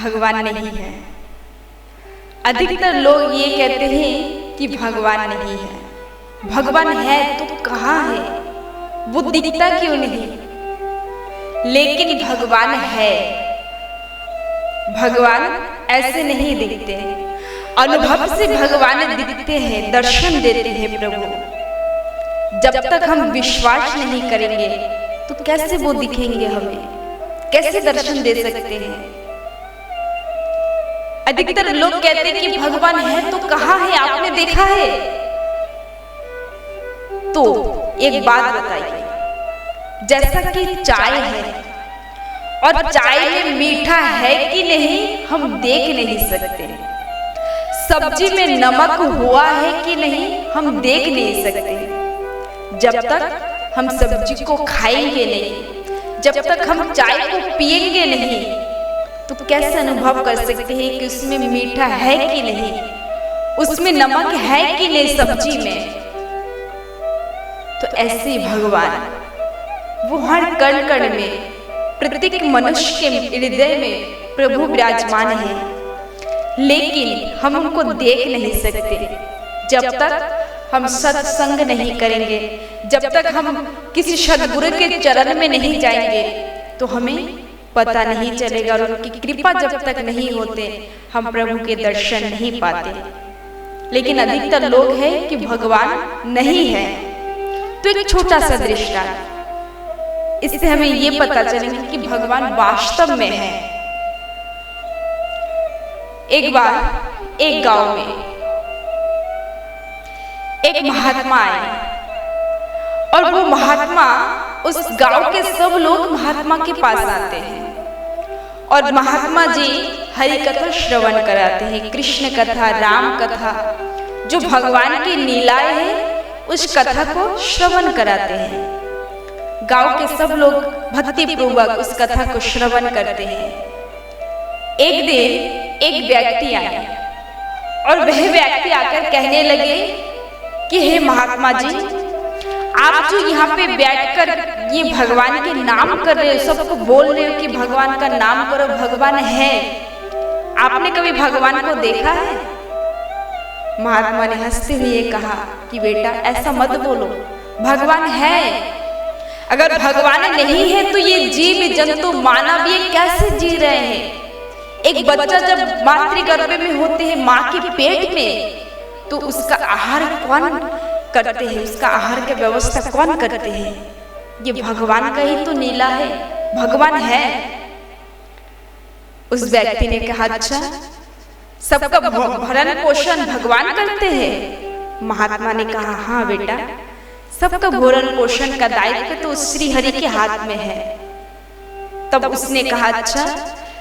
भगवान नहीं है। अधिकतर लोग ये कहते हैं कि भगवान नहीं है। भगवान है तो कहाँ है, वो दिखता क्यों नहीं? लेकिन भगवान है। भगवान ऐसे नहीं दिखते, अनुभव से भगवान दिखते हैं, दर्शन देते हैं प्रभु। जब तक हम विश्वास नहीं करेंगे तो कैसे वो दिखेंगे हमें, कैसे दर्शन दे सकते हैं? अधिकतर लोग कहते हैं कि भगवान है तो कहाँ है, आपने देखा है? तो एक बात बताइए, जैसा कि चाय है और चाय में मीठा है कि नहीं हम देख नहीं सकते, सब्जी में नमक हुआ है कि नहीं हम देख नहीं सकते। जब तक हम सब्जी को खाएंगे नहीं, जब तक हम चाय को पिएंगे नहीं, तो कैसे अनुभव कर सकते हैं कि उसमें मीठा है कि नहीं, उसमें नमक है कि नहीं सब्जी में? तो ऐसे ही भगवान, वो हर कण कण में, प्रत्येक मनुष्य के हृदय में प्रभु विराजमान है, लेकिन हम उनको देख नहीं सकते। जब तक हम सत्संग नहीं करेंगे, जब तक हम किसी सद्गुरु के चरण में नहीं जाएंगे, तो हमें पता नहीं चलेगा, और उनकी कृपा जब तक नहीं होते हम प्रभु के दर्शन नहीं पाते। लेकिन अधिकतर लोग हैं कि भगवान नहीं है। तो एक छोटा सा दृष्टांत, इससे हमें ये पता चलेगा कि भगवान वास्तव में है। एक बार एक गांव में एक महात्मा आए, और वो महात्मा, उस गांव के सब लोग महात्मा के पास आते हैं और महात्मा जी हरि कथा श्रवण कराते हैं। कृष्ण कथा, राम कथा, जो भगवान की लीलाएं हैं उस कथा को श्रवण कराते हैं। गांव के सब लोग भक्ति पूर्वक उस कथा को श्रवण करते हैं। एक दिन एक व्यक्ति आए और वह व्यक्ति आकर कहने लगे कि हे महात्मा जी, आप जो यहाँ पे बैठकर ये भगवान के नाम कर रहे हो, सबको बोल रहे हो कि भगवान का नाम करो, भगवान है, आपने कभी भगवान को देखा है? महात्मा ने हंसते हुए कहा कि बेटा ऐसा मत बोलो, भगवान है। अगर भगवान नहीं है तो ये जीव जंतु मानव ये कैसे जी रहे हैं? एक बच्चा जब मातृगर्भ में होते हैं, माँ के पेट में, तो उसका आहार कौन करते हैं, उसका आहार की व्यवस्था कौन करते हैं? ये भगवान का ही तो लीला है, भगवान है। उस व्यक्ति ने कहा अच्छा, सबका भरण पोषण भगवान करते हैं? महात्मा ने कहा हाँ बेटा, सबका भरण पोषण का दायित्व तो श्री हरि के हाथ में है। तब उसने कहा अच्छा,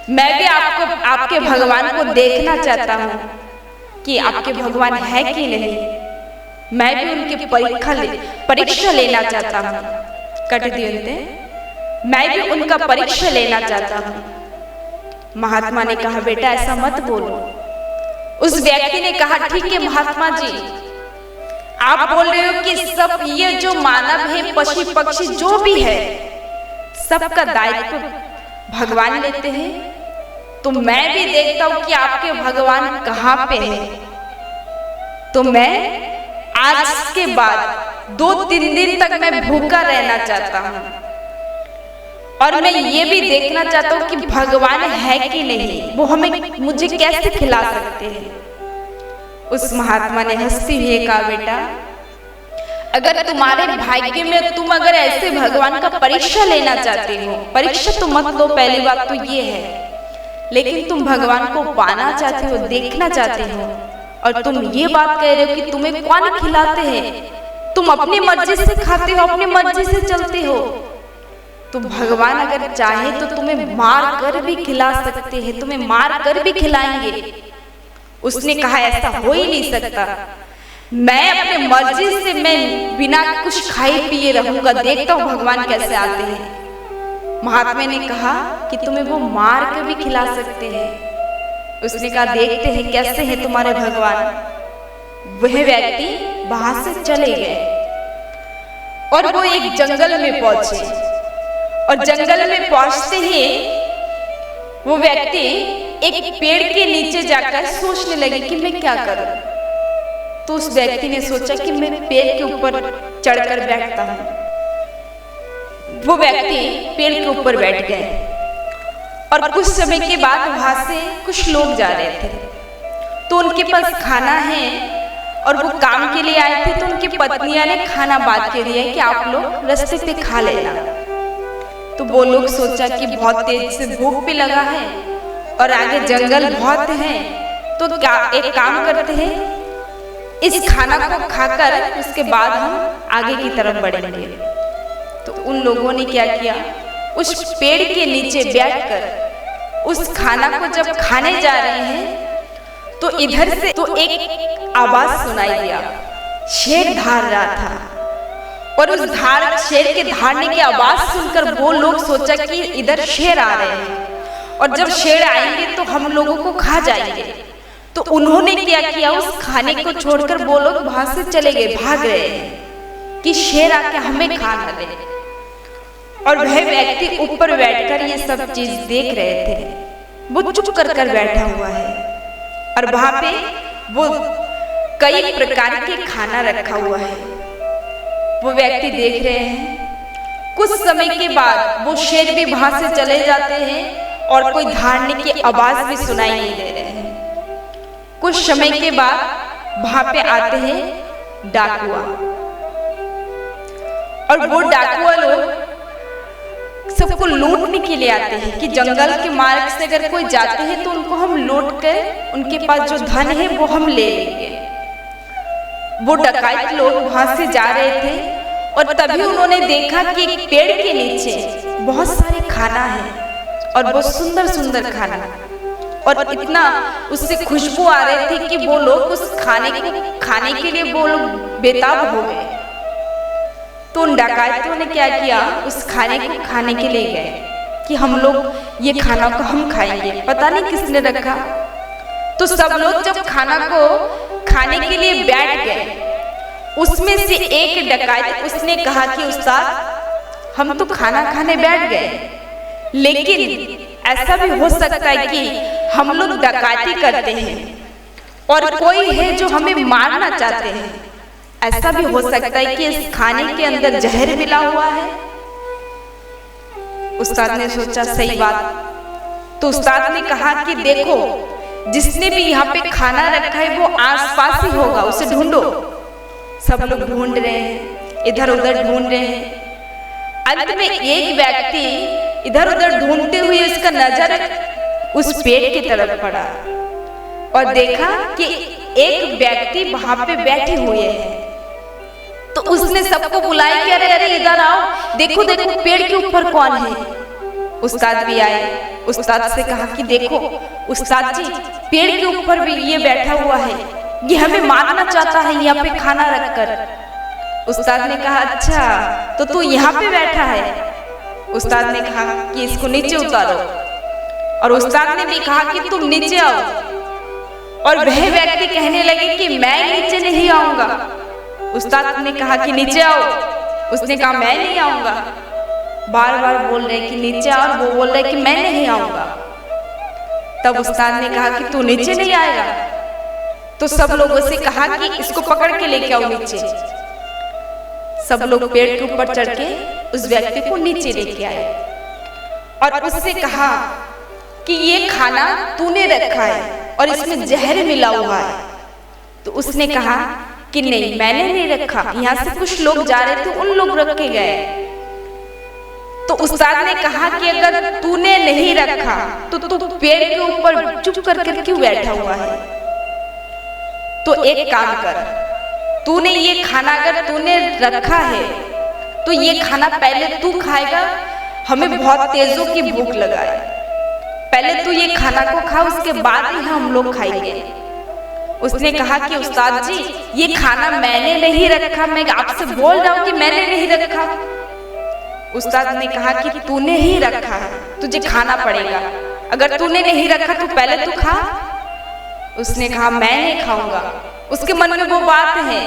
मैं भी आपके भगवान को देखना चाहता हूँ कि आपके भगवान है कि नहीं, मैं भी उनकी परीक्षा लेना चाहता हूँ। कट दिए, मैं भी उनका परीक्षा लेना चाहता हूँ। महात्मा ने कहा बेटा ऐसा मत बोलो। उस व्यक्ति ने कहा ठीक है महात्मा जी, आप बोल रहे हो कि सब ये जो मानव है, पशु पक्षी जो भी है, सबका दायित्व भगवान लेते हैं, तो मैं भी देखता हूँ कि आपके भगवान कहाँ पे है। तो मैं आज के बाद 2-3 दिन तक मैं भूखा रहना चाहता हूँ, और मैं ये भी देखना चाहता हूँ कि भगवान है कि नहीं, वो हमें मुझे कैसे खिला सकते हैं। उस महात्मा ने हंसते हुए कहा बेटा, अगर तुम्हारे भाग्य में तुम अगर ऐसे भगवान का परीक्षा लेना चाहते हो, परीक्षा तो मत लो, पहली बात तो ये है, लेकिन तुम भगवान को पाना चाहते हो, देखना चाहते हो, और तुम ये बात कह रहे हो कि तुम्हें कौन खिलाते हैं, तुम अपनी मर्जी से खाते हो, अपनी मर्जी से चलते हो, तो भगवान अगर चाहे तो तुम्हें मार कर भी खिला सकते हैं, तुम्हें मार कर भी खिलाएंगे। उसने कहा ऐसा हो ही नहीं सकता, मैं अपने मर्जी से मैं बिना कुछ खाए पिए रहूंगा, देखता हूँ भगवान कैसे आते हैं। महात्मा ने कहा कि तुम्हें वो मार कर भी खिला सकते हैं। उसने कहा देखते हैं कैसे हैं तुम्हारे भगवान। वह व्यक्ति वहां से चले गए और वो एक जंगल में पहुंचे, और जंगल में पहुंचते ही वो व्यक्ति एक पेड़ के नीचे जाकर सोचने लगे कि मैं क्या करूं। तो उस व्यक्ति ने सोचा कि मैं पेड़ के ऊपर चढ़कर बैठता हूं। वो व्यक्ति पेड़ के ऊपर बैठ गए और कुछ समय के बाद वहां से कुछ लोग जा रहे थे। तो उनके पास खाना है और वो काम के लिए आए थे। तो उनकी पत्नियां ने खाना बांट के दिया कि आप लोग रास्ते पे खा लेना। तो वो लोग सोचा कि बहुत तेज से भूख भी लगा है और आगे जंगल बहुत है, तो क्या एक काम करते हैं, इस खाना को खाकर उसके बाद हम आगे की तरफ बढ़ेंगे। तो उन लोगों ने क्या किया, उस पेड़ के नीचे बैठकर उस खाना को जब खाने जा रहे हैं तो इधर से तो एक आवाज सुनाई दिया, शेर धार रहा था। और उस शेर के धारने की आवाज सुनकर वो लोग सोचा कि इधर शेर आ रहे हैं और जब शेर आएंगे तो हम लोगों को खा जाएंगे। तो उन्होंने क्या किया, उस खाने को छोड़कर वो लोग वहां से चले गए, भाग रहे हैं कि शेर आके हमें खा न ले। और वह व्यक्ति ऊपर बैठकर ये सब चीज देख रहे थे। वो चुप कर बैठा हुआ है और वहां पे वो कई प्रकार के खाना रखा हुआ है। वो व्यक्ति देख रहे हैं। कुछ समय के बाद वो शेर भी वहां से चले जाते हैं और कोई धारने की आवाज भी सुनाई नहीं दे रहे हैं। कुछ समय के बाद वहां पे आते हैं डाकुआ, और वो डाकुआ लोग सबको लूटने के लिए आते हैं कि जंगल के मार्ग से अगर कोई जाते हैं तो उनको हम लूट कर उनके पास जो धन है वो हम ले लेंगे। वो डकैत लोग वहां से जा रहे थे और तभी उन्होंने देखा कि एक पेड़ के नीचे बहुत सारे खाना है और बहुत सुंदर सुंदर खाना, और इतना उससे खुशबू आ रही थी कि वो लोग उस खाने को खाने के लिए वो लोग बेताब हो गए। तो उन डकैतों ने क्या किया, उस खाने को खाने के लिए गए कि हम लोग ये खाना को हम खाएंगे। पता नहीं किसने रखा। तो सब लोग जब खाना को खाने के लिए बैठ गए, उसमें से एक डकैत उसने कहा कि उस्ताद हम तो खाना खाने बैठ गए, लेकिन ऐसा भी हो सकता है कि हम लोग डकैती करते हैं और कोई है जो हमें मारना चाहते हैं। ऐसा भी हो सकता है कि इस खाने के अंदर जहर मिला हुआ है। उस्ताद ने सोचा सही बात। तो उस्ताद ने कहा कि देखो, जिसने भी यहाँ पे खाना रखा है वो आसपास ही होगा, उसे ढूंढो। सब लोग ढूंढ रहे हैं, इधर उधर ढूंढ रहे हैं। अंत में एक व्यक्ति इधर उधर ढूंढते हुए उसका नजर उस पेड़ की तरफ पड़ा और देखा कि एक व्यक्ति वहां पे बैठे हुए हैं। तो उसने सबको बुलाया कि अरे अरे इधर आओ, देखो देखो पेड़ के ऊपर कौन है। उस्ताद भी आए। उस्ताद से कहा कि देखो उस्ताद जी, पेड़ के ऊपर भी ये बैठा हुआ है, ये हमें मारना चाहता है यहाँ पे खाना रखकर। उस्ताद ने कहा अच्छा तो तू यहाँ पे बैठा है। उस्ताद ने कहा कि इसको नीचे उतारो, और उस्ताद ने भी कहा कि तुम नीचे आओ। और वह व्यक्ति कहने लगे कि मैं नीचे नहीं आऊंगा। उस्ताद ने कहा कि नीचे आओ। उसने कहा मैं नहीं आऊंगा। बार बार बोल रहे कि नीचे आओ, और वो बोल रहे कि मैं नहीं आऊंगा। तब उस्ताद ने कहा कि तू नीचे नहीं आएगा। तो सब लोगों से कहा कि इसको पकड़ के लेके आओ नीचे। सब लोग पेड़ के ऊपर चढ़ के उस व्यक्ति को नीचे लेके आए और उससे कहा कि ये खाना तूने रखा है और इसमें जहर मिला हुआ है। तो उसने कहा कि नहीं, मैंने नहीं रखा, यहाँ से कुछ लोग जा रहे थे, उन लोग रख के गए। तो उस्ताद ने कहा कि अगर तूने नहीं रखा तो तू पेड़ के ऊपर चुप कर क्यों बैठा हुआ है? तो एक काम कर, तूने ये खाना अगर तूने रखा है तो ये खाना पहले तू खाएगा, हमें बहुत तेजों की भूख लगा है। पहले तू ये खाना को खा, उसके बाद ही हम लोग खाएंगे। उसने कहा कि उस्ताद जी ये खाना मैंने नहीं रखा, मैं आपसे बोल रहा हूँ कि मैंने नहीं रखा। उस्ताद ने कहा कि तूने ही रखा है, तुझे खाना पड़ेगा। अगर तूने नहीं रखा तो पहले तू खा। उसने कहा मैं नहीं खाऊंगा। उसके मन में वो बात है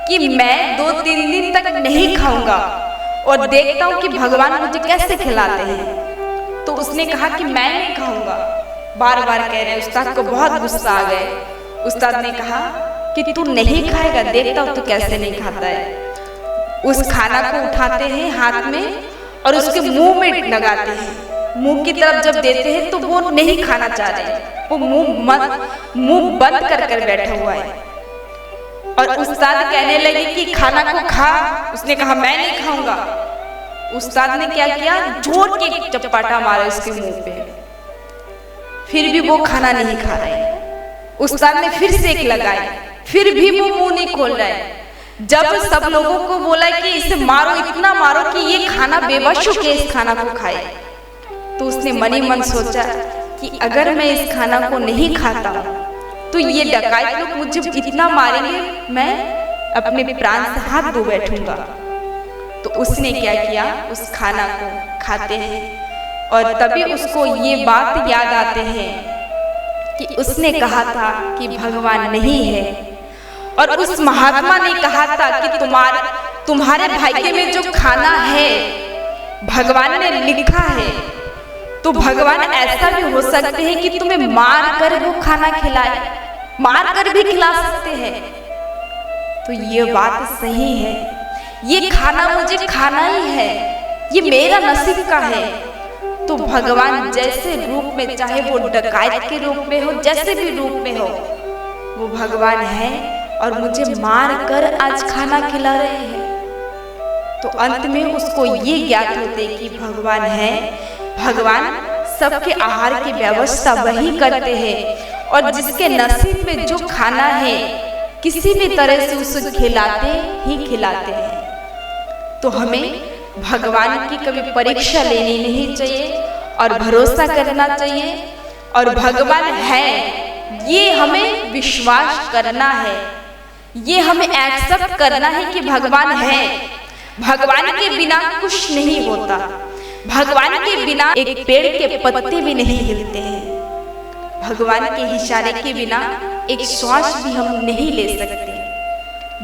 कि मैं 2-3 दिन तक नहीं खाऊंगा और देखता हूँ कि भगवान मुझे कैसे खिलाते हैं। तो उसने कहा कि मैं नहीं खाऊंगा। बार बार कह रहे हैं। उस्ताद को बहुत गुस्सा आ गए। उस्ताद ने कहा कि तू नहीं खाएगा, देखता हूँ तू कैसे नहीं खाता है। उस खाना को उठाते हैं हाथ में और उसके मुंह में लगाते हैं। मुंह की तरफ जब देते हैं तो वो नहीं खाना चाह रहे, वो मुंह बंद कर कर बैठा हुआ है। और उस्ताद कहने लगे कि खाना को खा। उसने कहा मैं नहीं खाऊंगा। उस्ताद ने क्या किया, जोर के चपाटा मारा उसके मुंह पे, फिर भी वो खाना नहीं खा रहे। उस्ताद ने फिर सेक लगाई, फिर भी वो मुंह नहीं खोल रहा है। जब सब लोगों को बोला कि इसे मारो, इतना मारो कि ये खाना बेबस हो के इस खाना को खाए, तो उसने मनी मन सोचा कि अगर मैं इस खाना को नहीं खाता तो ये डकायत लोग मुझे इतना मारेंगे, मैं अपने प्राण से हाथ धो बैठूंगा। तो उसने क्या किया, उस खाना को खाते हैं और तभी उसको ये बात याद आते हैं कि उसने कहा था कि भगवान नहीं है। और उस महात्मा ने कहा था कि तुम्हारे भाग्य में जो खाना है भगवान ने लिखा है, तो भगवान ऐसा भी हो सकते हैं कि तुम्हें मार कर वो खाना खिलाए, मार कर भी खिला सकते हैं। तो ये बात सही है, ये खाना मुझे खाना ही है, ये मेरा नसीब का है। तो भगवान जैसे रूप में, चाहे वो डकायत के रूप में हो, जैसे भी रूप में हो, वो भगवान है और मुझे मार कर आज खाना खिला रहे हैं। तो अंत में उसको ये ज्ञात होते कि भगवान है, भगवान सबके आहार की व्यवस्था वही करते हैं और जिसके नसीब में जो खाना है किसी भी तरह से उसे खिलाते ही खिलाते हैं। तो हमें भगवान की कभी परीक्षा लेनी नहीं चाहिए और भरोसा करना चाहिए। और भगवान है ये हमें विश्वास करना है, ये हमें एक्सेप्ट करना है कि भगवान है। भगवान के बिना कुछ नहीं होता, भगवान के बिना एक पेड़ के पत्ते भी नहीं हिलते हैं, भगवान के इशारे के बिना एक श्वास भी हम नहीं ले सकते।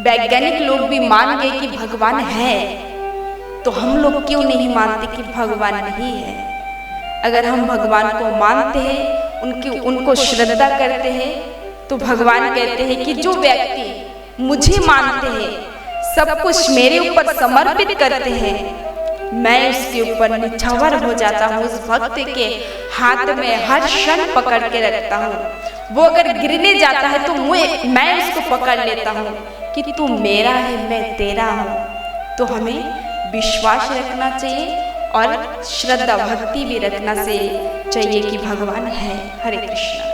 वैज्ञानिक लोग भी मान गए कि भगवान है, तो हम लोग क्यों नहीं मानते कि भगवान नहीं है? अगर हम भगवान को मानते हैं, उनको श्रद्धा करते हैं, तो भगवान कहते हैं कि जो व्यक्ति मुझे मानते हैं, सब कुछ मेरे ऊपर समर्पित करते हैं, मैं उसके ऊपर निछावर हो जाता हूँ, उस भक्त के हाथ में हर क्षण पकड़ के रखता हूँ। वो अगर गिरने जाता है तो मैं उसको पकड़ लेता हूँ कि तू मेरा है, मैं तेरा हूँ। तो हमें विश्वास रखना चाहिए और श्रद्धा भक्ति भी रखना चाहिए कि भगवान है। हरे कृष्ण।